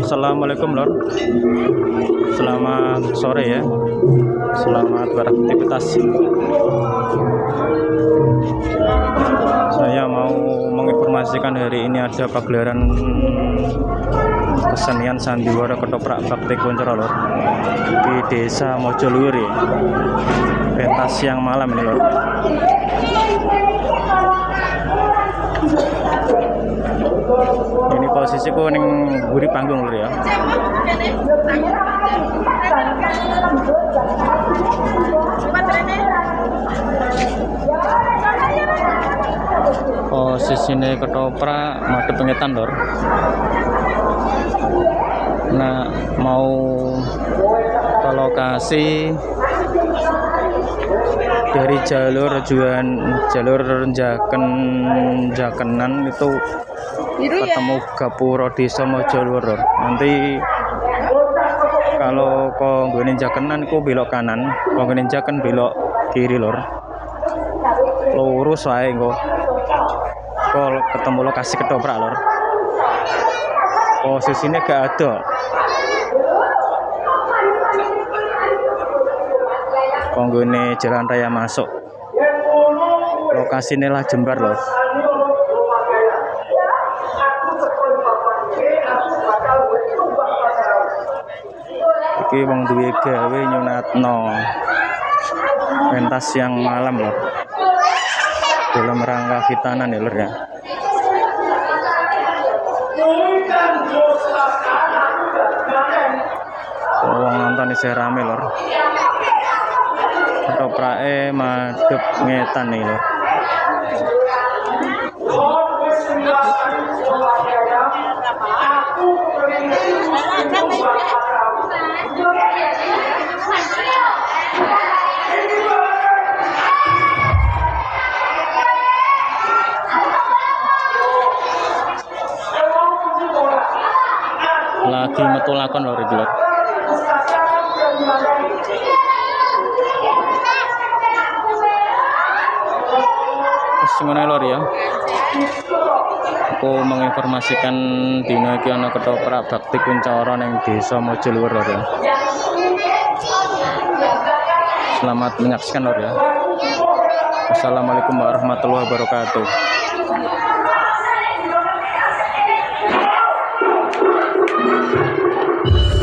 Assalamualaikum lor, selamat sore ya, selamat beraktivitas. Saya mau menginformasikan hari ini ada pagelaran kesenian sandiwara ketoprak bakti Kuncoro lor di Desa Mojoluhur ya. Pentas siang malam ini lor. Ini posisiku ning buri panggung lur ya. Posisinya ketoprak madhep pengetan lur. Nah, mau ke lokasi dari jalur Jakenan itu ketemu Gapura Desa Mojoluhur. Nanti kalau kau nggone Jakenan ku belok kanan, kau nggone Jaken belok kiri lor. Lurus wae engko. Kau ketemu lokasi ketoprak lor. Posisinya gak ada. Kau nggone jalan raya masuk. Lokasinya lah Jembar lor. Iki wong duwe gawe nyunatno pentas siang malam lho, dalam rangka khitanan ya lho ya. Wong nonton isih rame lho. Ketoprake madhep ngetan nih lho. Lagi metu lakon lho iki lho. Semuanya lho ya. Aku menginformasikan dina iki ana ketoprak bakti Kuncoro ning Desa Mojoluhur lho ya. Selamat menyaksikan lho ya. Wassalamualaikum warahmatullahi wabarakatuh.